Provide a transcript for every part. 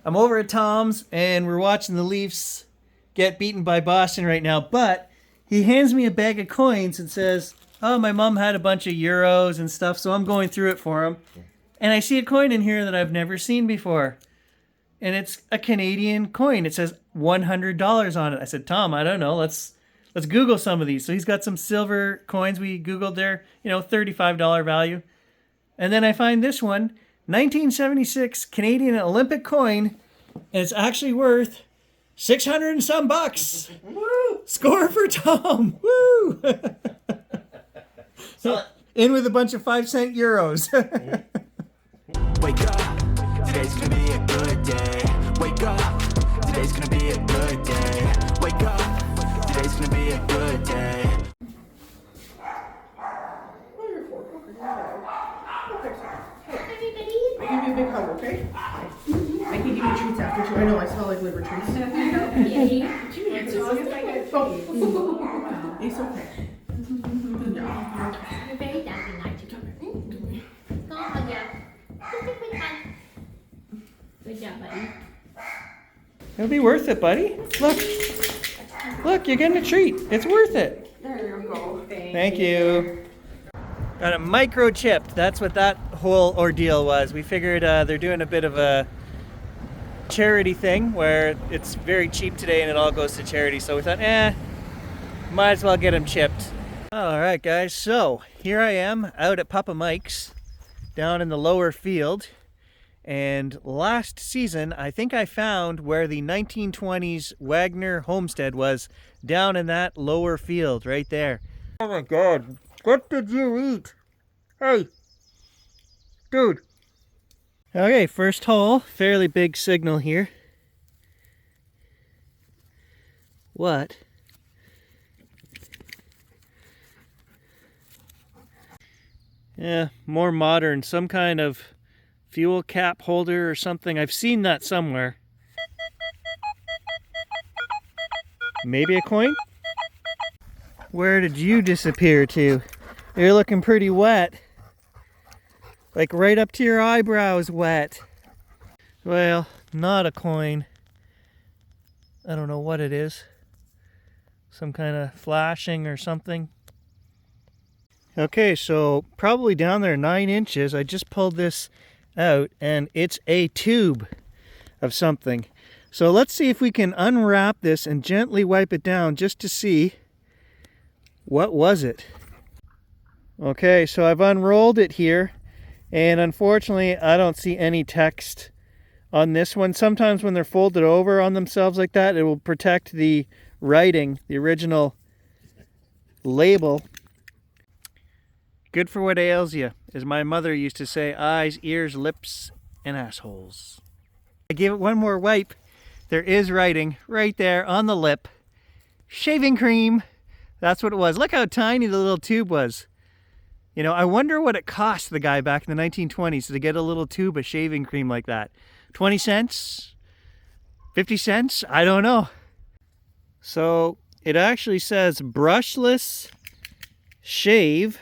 I'm over at Tom's and we're watching the Leafs get beaten by Boston right now, but he hands me a bag of coins and says, oh, my mom had a bunch of euros and stuff, so I'm going through it for him. And I see a coin in here that I've never seen before. And it's a Canadian coin. It says $100 on it. I said, Tom, I don't know. Let's Google some of these. So he's got some silver coins. We Googled their, $35 value. And then I find this one, 1976 Canadian Olympic coin, and it's actually worth 600 and some bucks. Woo! Score for Tom. Woo! So, in with a bunch of 5-cent euros. Wake up, today's gonna be a good day. Wake up, today's gonna be a good day. Wake up, today's gonna be a good day. I give you a big hug, okay? I can give you treats after too. I know I smell like liver treats. Oh, it's okay. Yeah. You're very damn nice. Go hug ya. Good job, buddy. It'll be worth it, buddy. Look, you're getting a treat. It's worth it. There you go. Thank you. Got a microchipped. That's what that whole ordeal was. We figured they're doing a bit of a charity thing where it's very cheap today and it all goes to charity. So we thought, might as well get them chipped. All right, guys. So here I am out at Pappa Mike's down in the lower field. And last season, I think I found where the 1920s Wagner Homestead was, down in that lower field right there. Oh my God. What did you eat? Hey, dude. Okay, first hole, fairly big signal here. What? Yeah, more modern, some kind of fuel cap holder or something. I've seen that somewhere. Maybe a coin? Where did you disappear to? You're looking pretty wet. Like right up to your eyebrows wet. Well, not a coin. I don't know what it is. Some kind of flashing or something. Okay, so probably down there 9 inches. I just pulled this out and it's a tube of something. So let's see if we can unwrap this and gently wipe it down just to see what was it. Okay, so I've unrolled it here and unfortunately I don't see any text on this one. Sometimes when they're folded over on themselves like that, it will protect the writing, the original label. Good for what ails you, as my mother used to say, eyes, ears, lips, and assholes. I gave it one more wipe. There is writing right there on the lip. Shaving cream. That's what it was. Look how tiny the little tube was. You know, I wonder what it cost the guy back in the 1920s to get a little tube of shaving cream like that. 20 cents? 50 cents? I don't know. So it actually says brushless shave.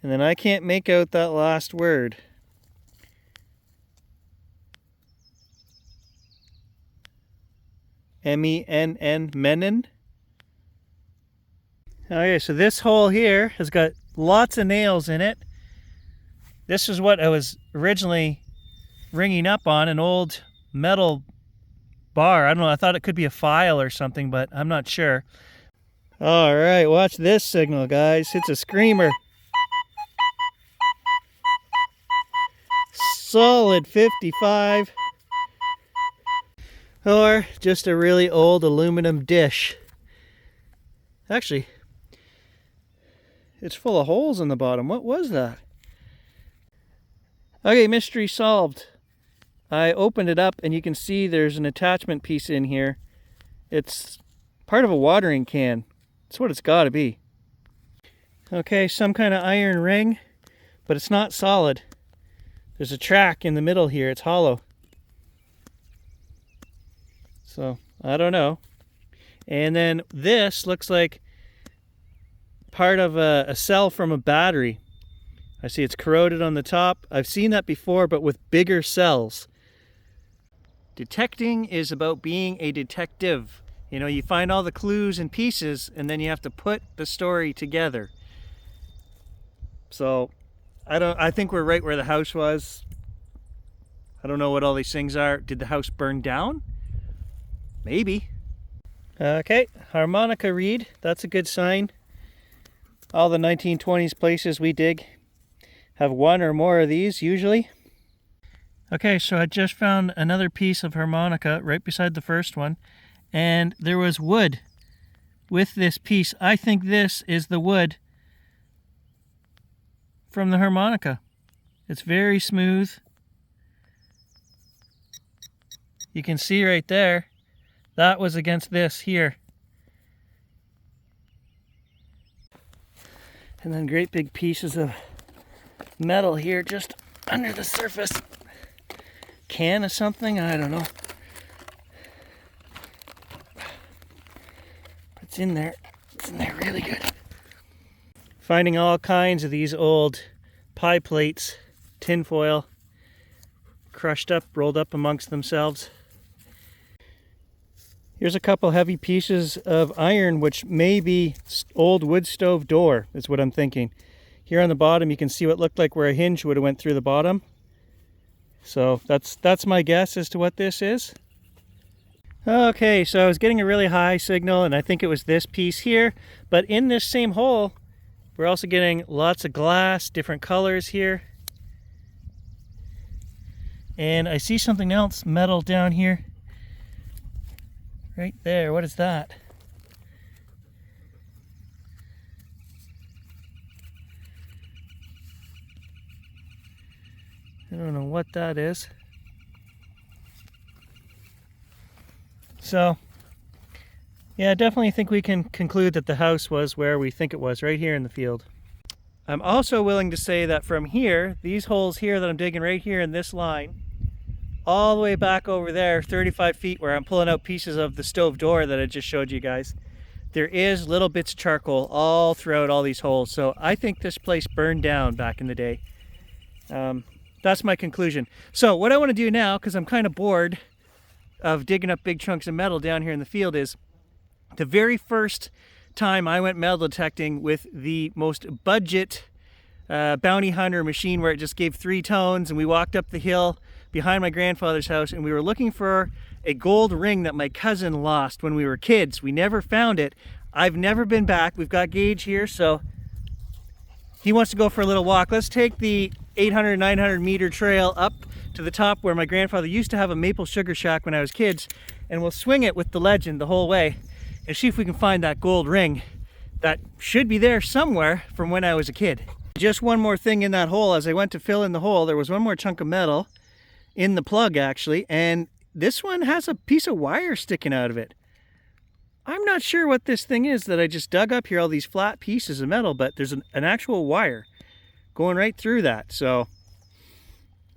And then I can't make out that last word. M-E-N-N, Menon. Okay, so this hole here has got lots of nails in it. This is what I was originally ringing up on, an old metal bar. I don't know, I thought it could be a file or something, but I'm not sure. All right, watch this signal, guys. It's a screamer. Solid 55. Or just a really old aluminum dish. Actually, it's full of holes in the bottom. What was that? Okay, mystery solved. I opened it up and you can see there's an attachment piece in here. It's part of a watering can. That's what it's got to be. Okay, some kind of iron ring, but it's not solid. There's a track in the middle here. It's hollow. So, I don't know. And then this looks like part of a cell from a battery. I see it's corroded on the top. I've seen that before, but with bigger cells. Detecting is about being a detective. You know, you find all the clues and pieces and then you have to put the story together. So I think we're right where the house was. I don't know what all these things are. Did the house burn down? Maybe. Okay, harmonica reed. That's a good sign. All the 1920s places we dig have one or more of these usually. Okay, so I just found another piece of harmonica right beside the first one, and there was wood with this piece. I think this is the wood from the harmonica. It's very smooth. You can see right there, that was against this here. And then great big pieces of metal here just under the surface. Can of something, I don't know. It's in there. It's in there really good. Finding all kinds of these old pie plates, tin foil, crushed up, rolled up amongst themselves. Here's a couple heavy pieces of iron, which may be old wood stove door, is what I'm thinking. Here on the bottom, you can see what looked like where a hinge would have went through the bottom. So that's my guess as to what this is. Okay, so I was getting a really high signal, and I think it was this piece here. But in this same hole, we're also getting lots of glass, different colors here. And I see something else, metal down here. Right there, what is that? I don't know what that is. So, yeah, I definitely think we can conclude that the house was where we think it was, right here in the field. I'm also willing to say that from here, these holes here that I'm digging right here in this line, all the way back over there, 35 feet, where I'm pulling out pieces of the stove door that I just showed you guys, there is little bits of charcoal all throughout all these holes. So I think this place burned down back in the day. That's my conclusion. So what I want to do now, because I'm kind of bored of digging up big chunks of metal down here in the field, is the very first time I went metal detecting with the most budget bounty hunter machine, where it just gave 3 tones, and we walked up the hill behind my grandfather's house, and we were looking for a gold ring that my cousin lost when we were kids. We never found it. I've never been back. We've got Gage here, so he wants to go for a little walk. Let's take the 800, 900 meter trail up to the top where my grandfather used to have a maple sugar shack when I was kids, and we'll swing it with the legend the whole way and see if we can find that gold ring that should be there somewhere from when I was a kid. Just one more thing in that hole. As I went to fill in the hole, there was one more chunk of metal in the plug actually, and this one has a piece of wire sticking out of it. I'm not sure what this thing is that I just dug up here, all these flat pieces of metal, but there's an actual wire going right through that. So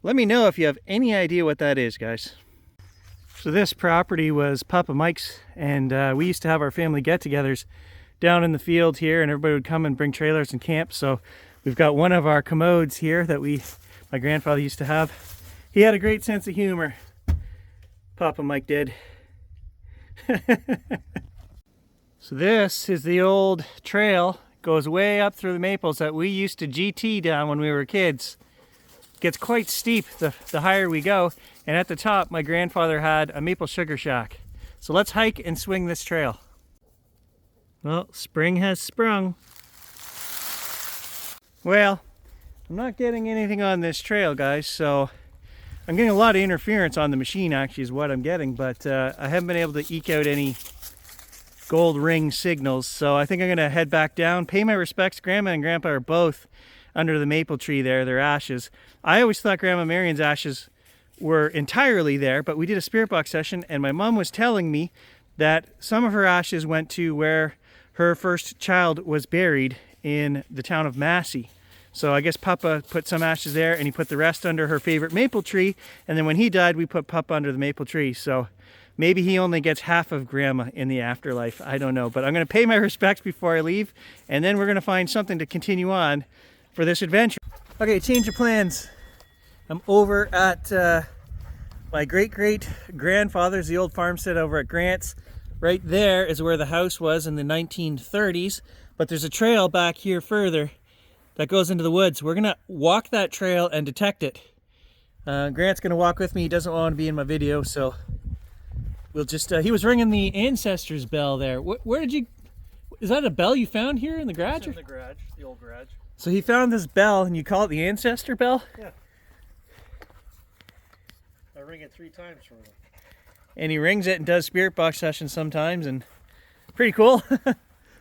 let me know if you have any idea what that is, guys. So this property was Pappa Mike's, and we used to have our family get-togethers down in the field here, and everybody would come and bring trailers and camp. So we've got one of our commodes here that my grandfather used to have. He had a great sense of humor, Pappa Mike did. So this is the old trail, goes way up through the maples that we used to GT down when we were kids. Gets quite steep the higher we go, and at the top my grandfather had a maple sugar shack. So let's hike and swing this trail. Well, spring has sprung. Well, I'm not getting anything on this trail, guys, so I'm getting a lot of interference on the machine actually is what I'm getting, but I haven't been able to eke out any gold ring signals. So I think I'm gonna head back down, pay my respects. Grandma and Grandpa are both under the maple tree there, their ashes. I always thought Grandma Marion's ashes were entirely there, but we did a spirit box session and my mom was telling me that some of her ashes went to where her first child was buried in the town of Massey. So I guess Papa put some ashes there and he put the rest under her favorite maple tree. And then when he died, we put Papa under the maple tree. So maybe he only gets half of Grandma in the afterlife. I don't know, but I'm gonna pay my respects before I leave, and then we're gonna find something to continue on for this adventure. Okay, change of plans. I'm over at My great-great-grandfather's, the old farmstead over at Grant's. Right there is where the house was in the 1930s, but there's a trail back here further that goes into the woods. We're gonna walk that trail and detect it. Grant's gonna walk with me. He doesn't want to be in my video, so we'll just, he was ringing the ancestors bell there. Where did you, is that a bell you found here in the garage? It's in the garage, the old garage. So he found this bell and you call it the ancestor bell? Yeah. I ring it 3 times for him. And he rings it and does spirit box sessions sometimes, and pretty cool.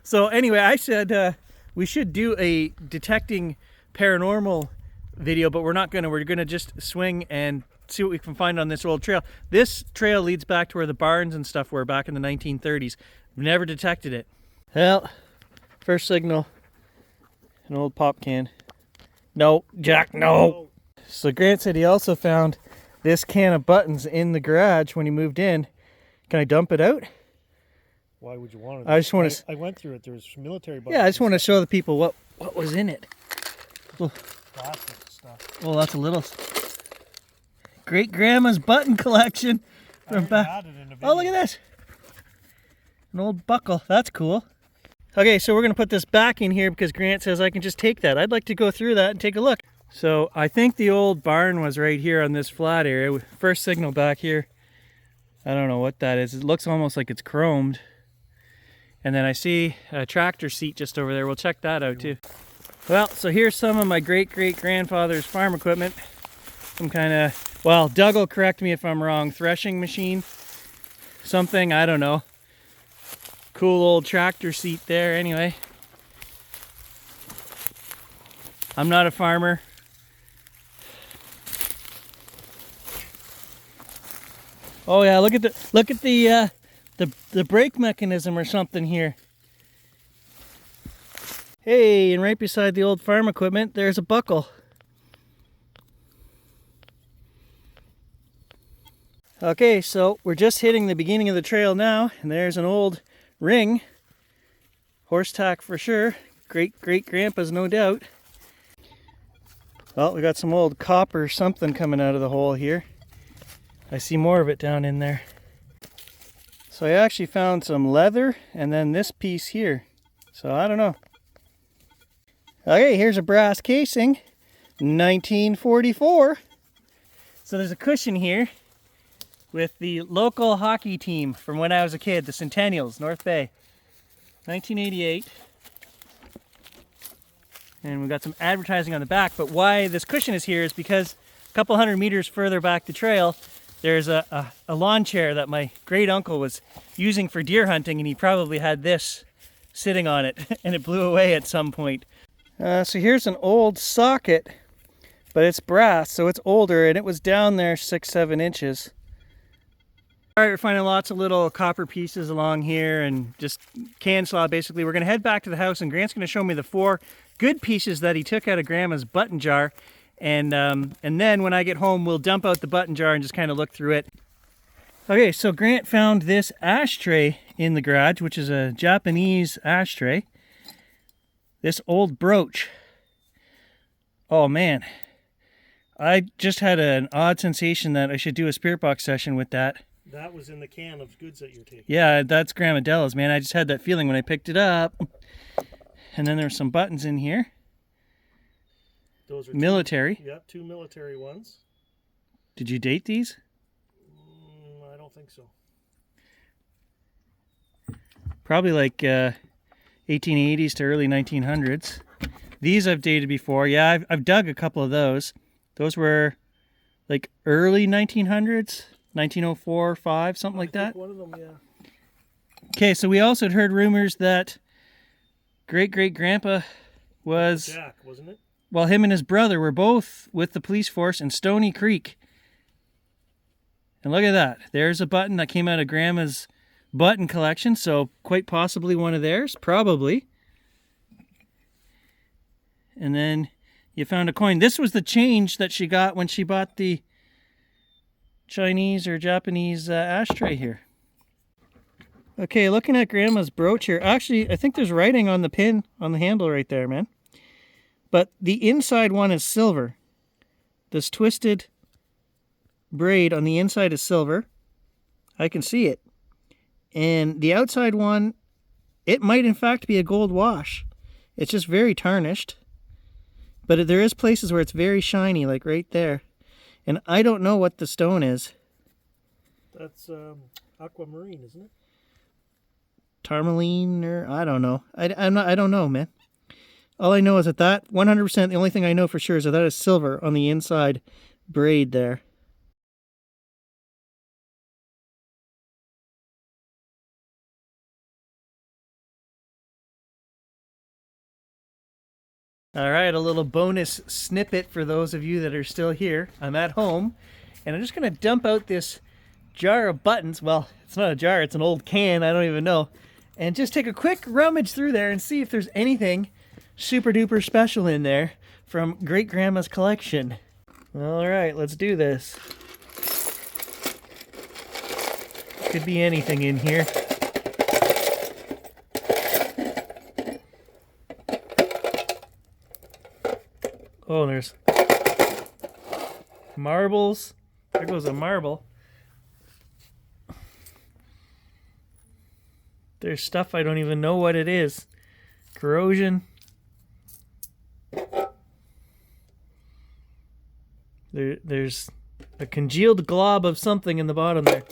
So anyway, I said we should do a detecting paranormal video, but we're not gonna. We're gonna just swing and see what we can find on this old trail. This trail leads back to where the barns and stuff were back in the 1930s. Never detected it. Well, first signal, an old pop can. No, Jack, no. So Grant said he also found this can of buttons in the garage when he moved in. Can I dump it out? Why would you want it? I just want to. I went through it. There was military buttons. Yeah, I just want to show the people what was in it. Plastic stuff. Well, that's a little great grandma's button collection from back. Oh, look at this! An old buckle. That's cool. Okay, so we're gonna put this back in here because Grant says I can just take that. I'd like to go through that and take a look. So I think the old barn was right here on this flat area. First signal back here. I don't know what that is. It looks almost like it's chromed. And then I see a tractor seat just over there. We'll check that out too. Well, so here's some of my great-great-grandfather's farm equipment. Some kind of, well, Doug will correct me if I'm wrong, threshing machine. Something, I don't know. Cool old tractor seat there anyway. I'm not a farmer. Oh yeah, look at the brake mechanism or something here. Hey, and right beside the old farm equipment, there's a buckle. Okay, so we're just hitting the beginning of the trail now, and there's an old ring. Horse tack for sure. Great-great-grandpa's no doubt. Well, we got some old copper something coming out of the hole here. I see more of it down in there. So I actually found some leather and then this piece here. So I don't know. Okay, here's a brass casing. 1944. So there's a cushion here with the local hockey team from when I was a kid, the Centennials, North Bay. 1988. And we've got some advertising on the back, but why this cushion is here is because a couple hundred meters further back the trail, there's a lawn chair that my great uncle was using for deer hunting, and he probably had this sitting on it, and it blew away at some point. So here's an old socket, but it's brass, so it's older, and it was down there 6-7 inches. All right, we're finding lots of little copper pieces along here and just can saw basically. We're gonna head back to the house and Grant's gonna show me the 4 good pieces that he took out of Grandma's button jar. And then when I get home, we'll dump out the button jar and just kind of look through it. Okay, so Grant found this ashtray in the garage, which is a Japanese ashtray. This old brooch. Oh man, I just had an odd sensation that I should do a spirit box session with that. That was in the can of goods that you're taking. Yeah, that's Grandma Della's, man. I just had that feeling when I picked it up. And then there's some buttons in here. Those are military. Yep, 2 military ones. Did you date these? I don't think so. Probably like 1880s to early 1900s. These I've dated before. Yeah, I've dug a couple of those. Those were like early 1900s. 1904, 5, something like that. One of them, yeah. Okay, so we also had heard rumors that great-great-grandpa was... Jack, wasn't it? Well, him and his brother were both with the police force in Stony Creek. And look at that. There's a button that came out of Grandma's button collection, so quite possibly one of theirs, probably. And then you found a coin. This was the change that she got when she bought the Chinese or Japanese ashtray here. Okay, looking at Grandma's brooch here. Actually, I think there's writing on the pin on the handle right there, man. But the inside one is silver. This twisted braid on the inside is silver. I can see it. And the outside one, it might in fact be a gold wash. It's just very tarnished. But there is places where it's very shiny, like right there. And I don't know what the stone is. That's aquamarine, isn't it? Tourmaline, or I don't know. I don't know, man. All I know is that 100%, the only thing I know for sure is that is silver on the inside braid there. All right, a little bonus snippet for those of you that are still here. I'm at home, and I'm just going to dump out this jar of buttons. Well, it's not a jar, it's an old can, I don't even know. And just take a quick rummage through there and see if there's anything super duper special in there from Great Grandma's collection. All right, let's do this. Could be anything in here. Oh, there's marbles. There goes a marble. There's stuff I don't even know what it is. Corrosion. There's a congealed glob of something in the bottom there.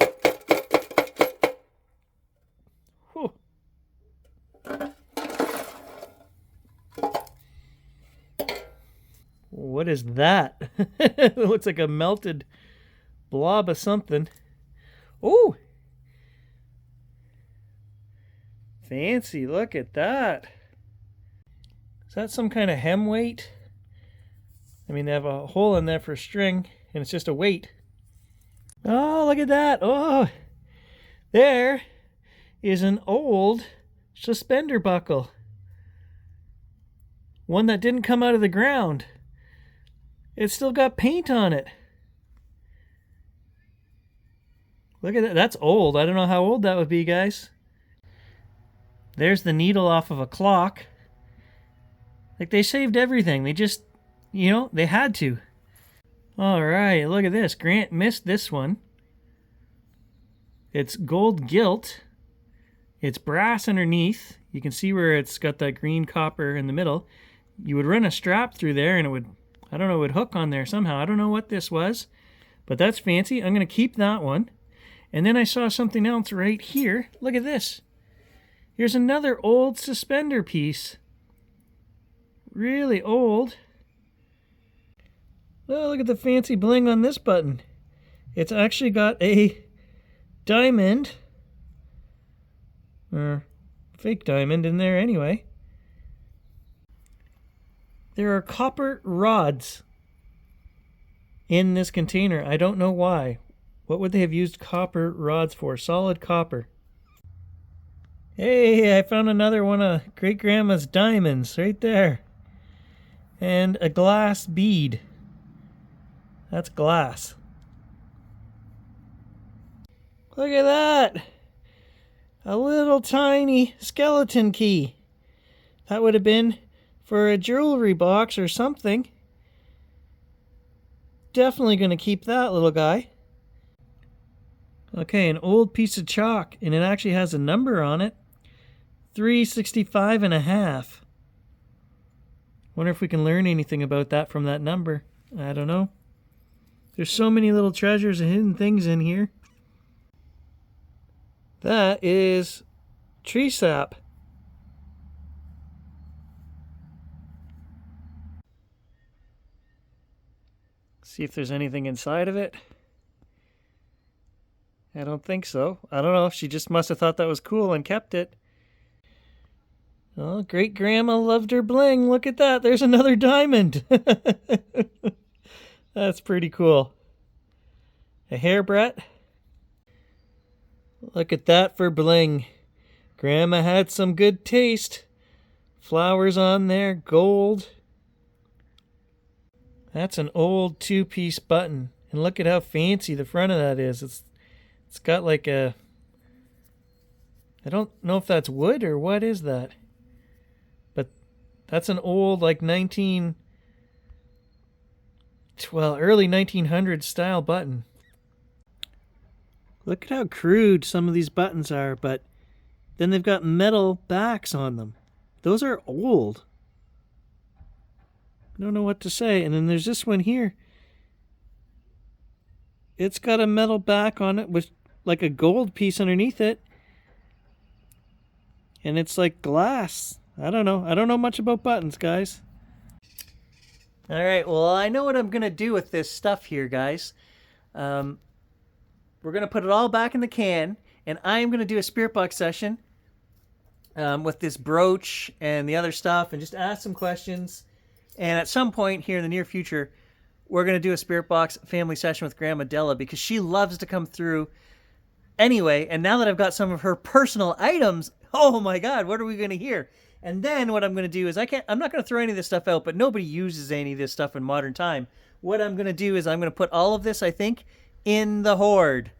Whew. What is that? It looks like a melted blob of something. Oh! Fancy, look at that. Is that some kind of hem weight? I mean, they have a hole in there for a string, and it's just a weight. Oh, look at that. Oh, there is an old suspender buckle. One that didn't come out of the ground. It's still got paint on it. Look at that. That's old. I don't know how old that would be, guys. There's the needle off of a clock. Like, they saved everything. They just, you know, they had to. All right, look at this. Grant missed this one. It's gold gilt. It's brass underneath. You can see where it's got that green copper in the middle. You would run a strap through there and it would, I don't know, it would hook on there somehow. I don't know what this was, but that's fancy. I'm going to keep that one. And then I saw something else right here. Look at this. Here's another old suspender piece. Really old. Oh, look at the fancy bling on this button. It's actually got a diamond, or fake diamond in there anyway. There are copper rods in this container. I don't know why. What would they have used copper rods for? Solid copper. Hey, I found another one of Great Grandma's diamonds right there. And a glass bead. That's glass. Look at that. A little tiny skeleton key. That would have been for a jewelry box or something. Definitely going to keep that little guy. Okay, an old piece of chalk, and it actually has a number on it. 365.5. Wonder if we can learn anything about that from that number. I don't know. There's so many little treasures and hidden things in here. That is tree sap. See if there's anything inside of it. I don't think so. I don't know. She just must have thought that was cool and kept it. Oh, Great Grandma loved her bling. Look at that. There's another diamond. That's pretty cool. A hairbret. Look at that for bling. Grandma had some good taste. Flowers on there, gold. That's an old two-piece button. And look at how fancy the front of that is. It's got like a... I don't know if that's wood or what is that. But that's an old like early 1900s style button. Look at how crude some of these buttons are, but then they've got metal backs on them. Those are old. I don't know what to say. And then there's this one here. It's got a metal back on it with like a gold piece underneath it. And it's like glass. I don't know. I don't know much about buttons, guys. All right, well, I know what I'm going to do with this stuff here, guys. We're going to put it all back in the can, and I'm going to do a spirit box session with this brooch and the other stuff and just ask some questions. And at some point here in the near future, we're going to do a spirit box family session with Grandma Della because she loves to come through anyway. And now that I've got some of her personal items, oh my God, what are we going to hear? And then what I'm going to do is I'm not going to throw any of this stuff out, but nobody uses any of this stuff in modern time. What I'm going to do is I'm going to put all of this, I think, in the hoard.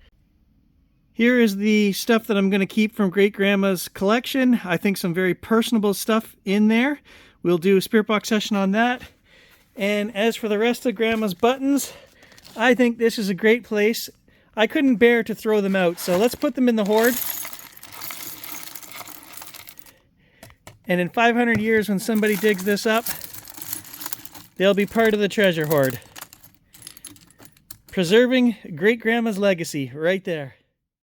Here is the stuff that I'm going to keep from Great Grandma's collection. I think some very personable stuff in there. We'll do a spirit box session on that. And as for the rest of Grandma's buttons, I think this is a great place. I couldn't bear to throw them out, so let's put them in the hoard. And in 500 years, when somebody digs this up, they'll be part of the treasure hoard. Preserving Great Grandma's legacy right there.